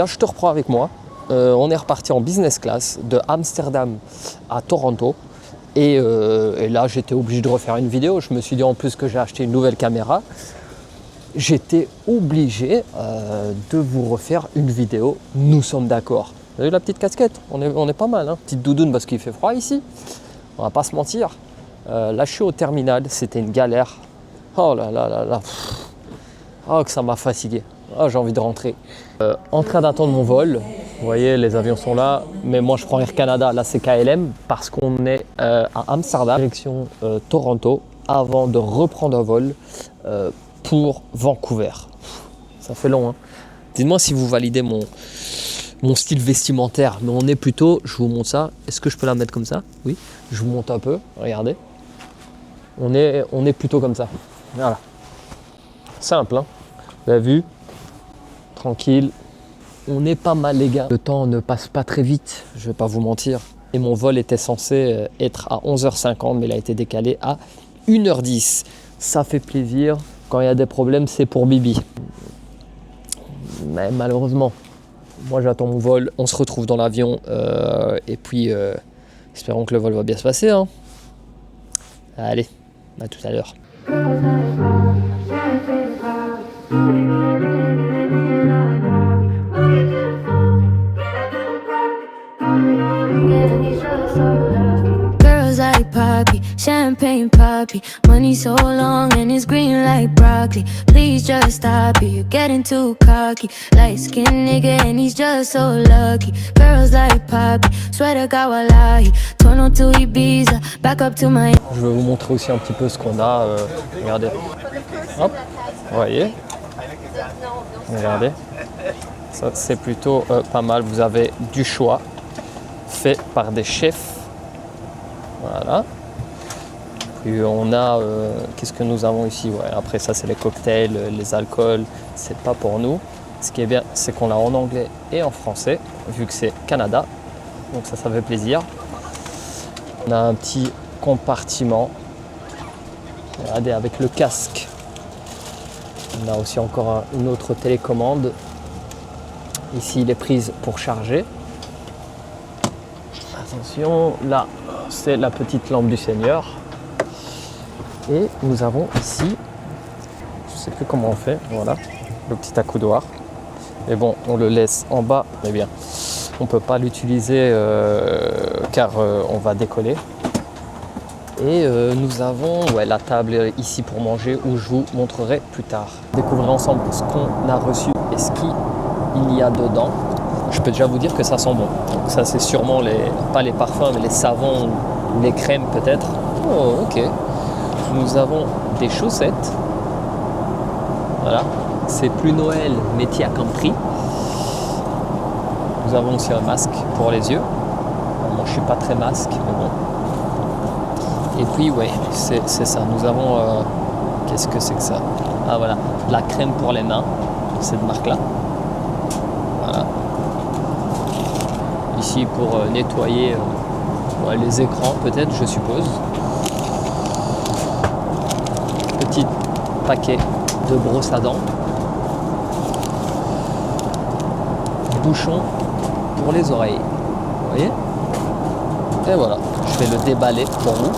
cas, je te reprends avec moi. On est reparti en business class de Amsterdam à Toronto. Et là, j'étais obligé de refaire une vidéo. Je me suis dit en plus que j'ai acheté une nouvelle caméra. J'étais obligé de vous refaire une vidéo. Nous sommes d'accord. Vous avez la petite casquette, on est pas mal. Hein. Petite doudoune parce qu'il fait froid ici. On va pas se mentir. Là, je suis au terminal. C'était une galère. Oh là là là là. Oh, que ça m'a fatigué. Oh, j'ai envie de rentrer. En train d'attendre mon vol. Vous voyez, les avions sont là. Mais moi, je prends Air Canada. Là, c'est KLM parce qu'on est à Amsterdam, direction Toronto, avant de reprendre un vol pour Vancouver. Ça fait long. Hein. Dites-moi si vous validez mon style vestimentaire. Mais on est plutôt, je vous montre ça. Est-ce que je peux la mettre comme ça? Oui. Je vous montre un peu. Regardez. On est plutôt comme ça. Voilà. Simple. Hein. Vous avez vu? Tranquille. On est pas mal les gars. Le temps ne passe pas très vite, je vais pas vous mentir. Et mon vol était censé être à 11h50, mais il a été décalé à 1h10. Ça fait plaisir. Quand il y a des problèmes, c'est pour Bibi. Mais malheureusement, moi j'attends mon vol. On se retrouve dans l'avion. Et puis, espérons que le vol va bien se passer. Hein. Allez, à tout à l'heure. Girls like Poppy, champagne Poppy. Money so long and it's green like broccoli. Please just stop it, you're getting too cocky. Light skin nigga and he's just so lucky. Girls like Poppy, swear to God wallahi. Toronto to Ibiza, back up to my... Je vais vous montrer aussi un petit peu ce qu'on a. Regardez. Hop, vous voyez. Regardez. Ça c'est plutôt pas mal. Vous avez du choix fait par des chefs. Voilà. Puis on a, qu'est-ce que nous avons ici? Ouais, après ça c'est les cocktails, les alcools, c'est pas pour nous. Ce qui est bien, c'est qu'on l'a en anglais et en français, vu que c'est Canada. Donc ça fait plaisir. On a un petit compartiment. Regardez, avec le casque. On a aussi encore une autre télécommande. Ici les prises pour charger. Attention, là c'est la petite lampe du Seigneur. Et nous avons ici, je ne sais plus comment on fait, voilà, le petit accoudoir. Mais bon, on le laisse en bas, mais bien, on ne peut pas l'utiliser car on va décoller. Et nous avons la table ici pour manger où je vous montrerai plus tard. Découvrir ensemble ce qu'on a reçu et ce qu'il y a dedans. Je peux déjà vous dire que ça sent bon. Donc ça c'est sûrement pas les parfums mais les savons ou les crèmes peut-être. Oh ok. Nous avons des chaussettes. Voilà. C'est plus Noël mais t'y as compris. Nous avons aussi un masque pour les yeux. Moi je suis pas très masque mais bon. Et puis ouais c'est ça. Nous avons qu'est-ce que c'est que ça? Ah voilà. De la crème pour les mains. Cette marque là. Voilà. Ici pour nettoyer les écrans peut-être je suppose. Petit paquet de brosse à dents. Bouchon pour les oreilles. Vous voyez? Et voilà. Je vais le déballer pour vous.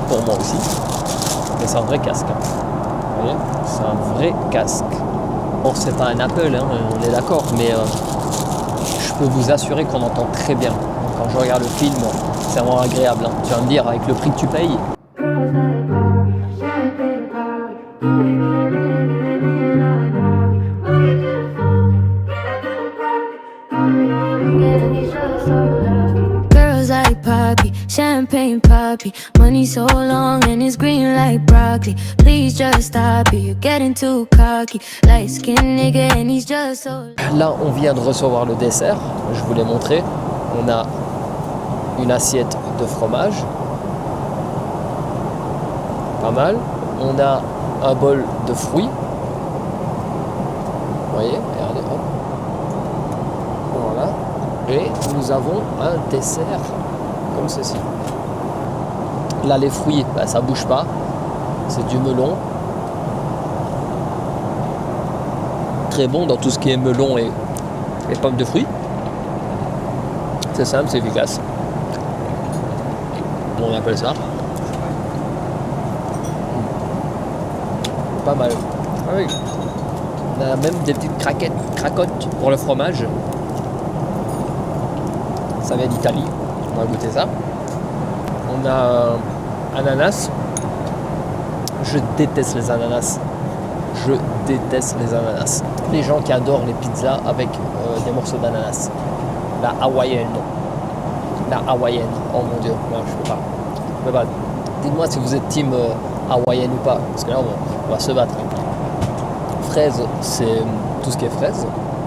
Pour moi aussi. Mais c'est un vrai casque. Hein. Vous voyez? C'est un vrai casque. Bon c'est pas un Apple, hein, on est d'accord, mais je peux vous assurer qu'on entend très bien. Quand je regarde le film, c'est vraiment agréable. Hein. Tu vas me dire, avec le prix que tu payes. Girls like Poppy, champagne Poppy. Money so long and it's green like broccoli. Please just stop it, you're getting too cocky. Light skin nigga and he's just so... Là, on vient de recevoir le dessert. Je vous l'ai montré. On a une assiette de fromage. Pas mal. On a un bol de fruits. Vous voyez, regardez. Hop. Voilà. Et nous avons un dessert comme ceci. Là, les fruits, ça bouge pas. C'est du melon. Très bon dans tout ce qui est melon et et pommes de fruits. C'est simple, c'est efficace. On appelle ça. Pas mal. Ah oui. On a même des petites cracottes pour le fromage. Ça vient d'Italie. On va goûter ça. On a ananas. Je déteste les ananas. Je déteste les ananas. Les gens qui adorent les pizzas avec des morceaux d'ananas. La hawaïenne. La hawaïenne. Oh mon dieu, non, je peux pas. Je peux pas. Dites-moi si vous êtes team hawaïenne ou pas. Parce que là, on va se battre. Fraise, c'est tout ce qui est fraise.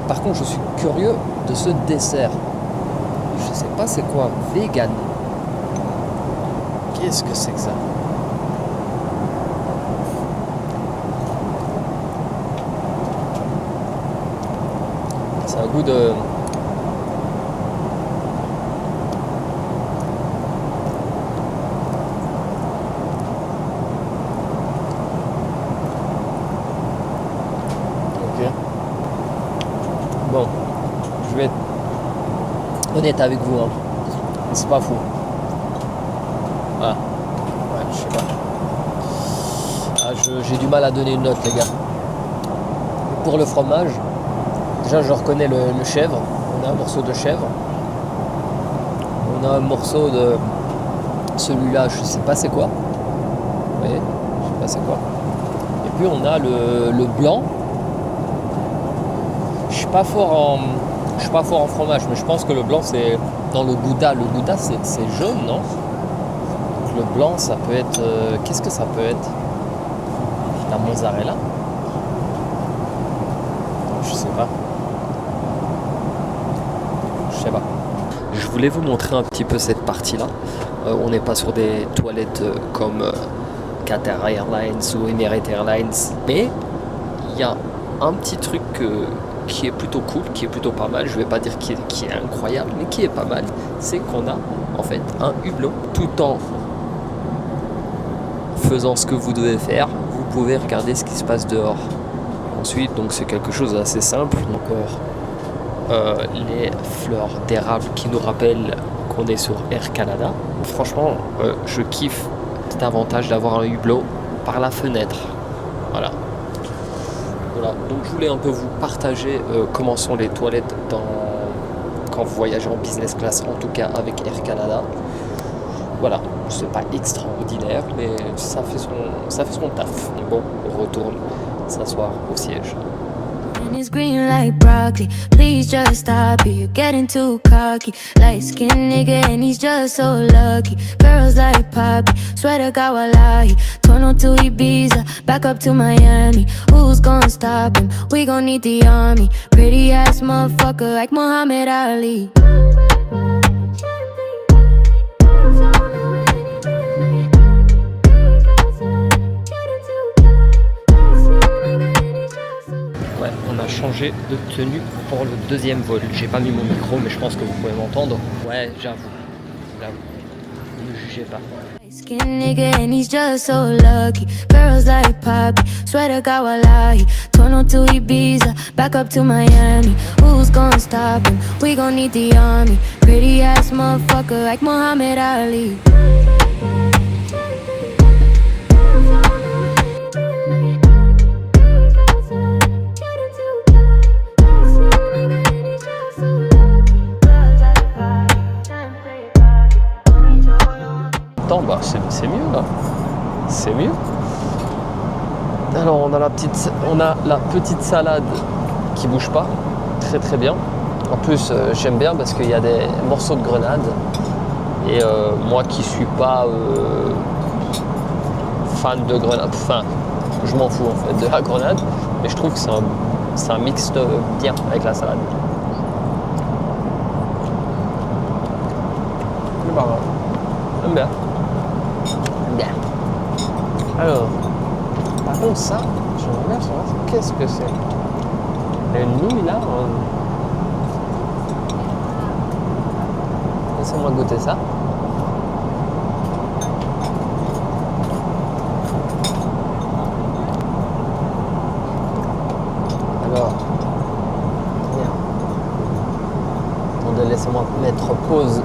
Par contre, je suis curieux de ce dessert. Je sais pas c'est quoi. Vegan. Qu'est-ce que c'est que ça? C'est un goût de... Ok. Bon. Je vais être honnête avec vous. Hein. C'est pas fou. Voilà. Ouais, je sais pas. Ah, j'ai du mal à donner une note, les gars. Pour le fromage, déjà, je reconnais le chèvre. On a un morceau de chèvre. On a un morceau de celui-là, je sais pas c'est quoi. Vous voyez, je sais pas c'est quoi. Et puis on a le blanc. Je suis pas fort en fromage, mais je pense que le blanc c'est dans le gouda. Le gouda c'est jaune, non? Donc le blanc ça peut être. Qu'est-ce que ça peut être? La mozzarella? Je sais pas. Je sais pas. Je voulais vous montrer un petit peu cette partie-là. On n'est pas sur des toilettes comme Qatar Airlines ou Emirates Airlines. Mais il y a un petit truc qui est plutôt cool, qui est plutôt pas mal. Je vais pas dire qui est incroyable, mais qui est pas mal. C'est qu'on a en fait un hublot. Tout en faisant ce que vous devez faire, vous pouvez regarder ce qui se passe dehors. Ensuite, donc c'est quelque chose d'assez simple. Encore les fleurs d'érable qui nous rappellent qu'on est sur Air Canada. Franchement, je kiffe cet avantage d'avoir un hublot par la fenêtre. Voilà. Donc je voulais un peu vous partager comment sont les toilettes quand vous voyagez en business class, en tout cas avec Air Canada. Voilà, c'est pas extraordinaire, mais ça fait son taf. Bon, on retourne s'asseoir au siège. And it's green like broccoli. Please just stop it. You're getting too cocky. Light skinned nigga and he's just so lucky. Girls like Poppy, swear to God wallahi. Toronto to Ibiza, back up to Miami. Who's gonna stop him? We gon' need the army. Pretty ass motherfucker like Muhammad Ali. On a changé de tenue pour le deuxième vol. J'ai pas mis mon micro, mais je pense que vous pouvez m'entendre. Ouais, j'avoue. Ne me jugez pas. Skin nigga and he's just so lucky. Girls like Poppy, swear to God wallahi. Toronto to Ibiza, back up to Miami. Who's gonna stop him? We gon' need the army. Pretty ass motherfucker like Muhammad Ali. Bah, c'est mieux là, c'est mieux. Alors on a la petite salade qui bouge pas, très très bien. En plus j'aime bien parce qu'il y a des morceaux de grenade et moi qui suis pas fan de grenade, enfin je m'en fous en fait de la grenade, mais je trouve que c'est un mix bien avec la salade. J'aime bien. Bien. Alors, par contre ça, j'aimerais bien savoir qu'est-ce que c'est. Les nouilles là, laissez-moi goûter ça. Alors, bien. mettre pause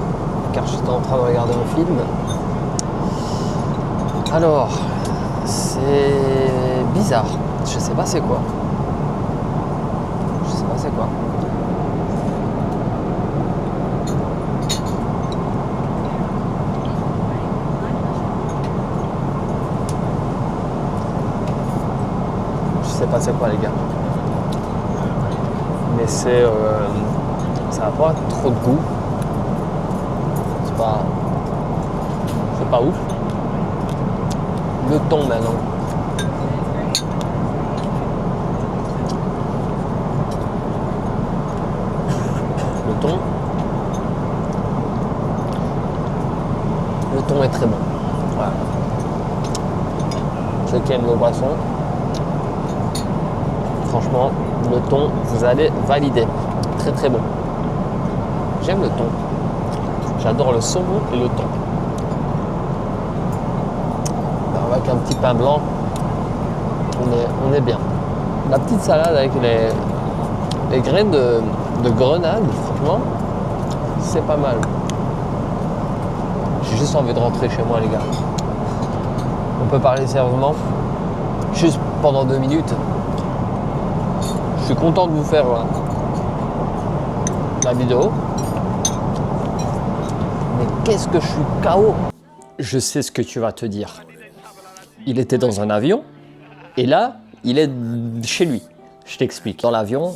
car j'étais en train de regarder un film. Alors, c'est bizarre. Je sais pas c'est quoi. Je sais pas c'est quoi. Je sais pas c'est quoi les gars. Mais c'est ça n'a pas trop de goût. C'est pas ouf. Le thon maintenant. Le thon est très bon. Voilà. Ceux qui aiment le poisson, franchement, le thon, vous allez valider. Très très bon. J'aime le thon. J'adore le saumon et le thon. Avec un petit pain blanc, on est bien. La petite salade avec les graines de grenade, franchement, c'est pas mal. J'ai juste envie de rentrer chez moi les gars. On peut parler sérieusement, juste pendant 2 minutes. Je suis content de vous faire la vidéo. Mais qu'est-ce que je suis KO. Je sais ce que tu vas te dire. Il était dans un avion et là, il est chez lui. Je t'explique. Dans l'avion,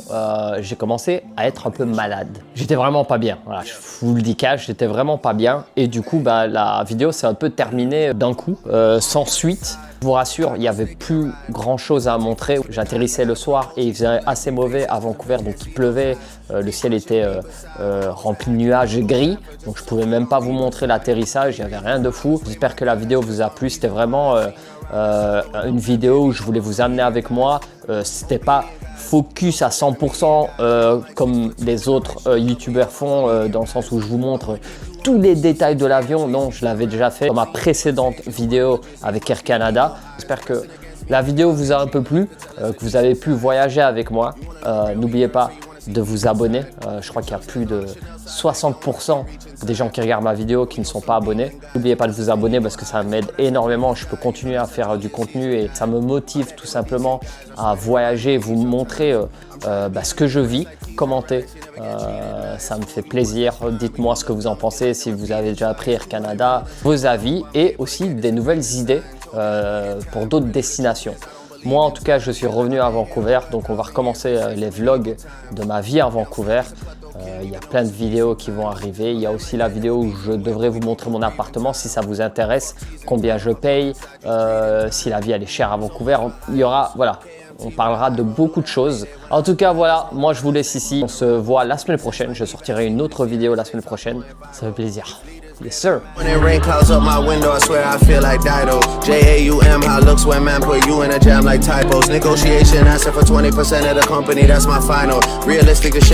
j'ai commencé à être un peu malade. J'étais vraiment pas bien. Voilà, je vous le dis cash, j'étais vraiment pas bien. Et du coup, la vidéo s'est un peu terminée d'un coup, sans suite. Je vous rassure, il n'y avait plus grand chose à montrer. J'atterrissais le soir et il faisait assez mauvais à Vancouver, donc il pleuvait. Le ciel était rempli de nuages gris, donc je pouvais même pas vous montrer l'atterrissage. Il n'y avait rien de fou. J'espère que la vidéo vous a plu. C'était vraiment une vidéo où je voulais vous amener avec moi. C'était pas focus à 100% comme les autres youtubeurs font, dans le sens où je vous montre tous les détails de l'avion. Non, je l'avais déjà fait dans ma précédente vidéo avec Air Canada. J'espère que la vidéo vous a un peu plu, que vous avez pu voyager avec moi. N'oubliez pas de vous abonner. Je crois qu'il y a plus de 60% des gens qui regardent ma vidéo qui ne sont pas abonnés. N'oubliez pas de vous abonner parce que ça m'aide énormément. Je peux continuer à faire du contenu et ça me motive tout simplement à voyager, vous montrer ce que je vis. Commentez, ça me fait plaisir. Dites-moi ce que vous en pensez, si vous avez déjà pris Air Canada, vos avis et aussi des nouvelles idées pour d'autres destinations. Moi, en tout cas, je suis revenu à Vancouver, donc on va recommencer les vlogs de ma vie à Vancouver. Il y a plein de vidéos qui vont arriver. Il y a aussi la vidéo où je devrais vous montrer mon appartement si ça vous intéresse, combien je paye, si la vie elle est chère à Vancouver. Il y aura, voilà, on parlera de beaucoup de choses. En tout cas, voilà, moi je vous laisse ici. On se voit la semaine prochaine. Je sortirai une autre vidéo la semaine prochaine. Ça fait plaisir. Yes, sir. When it rain clouds up my window, I swear I feel like Dido. J-A-U-M, how looks when man put you in a jam like typos. Negotiation, asking for 20% of the company, that's my final. Realistic as shit.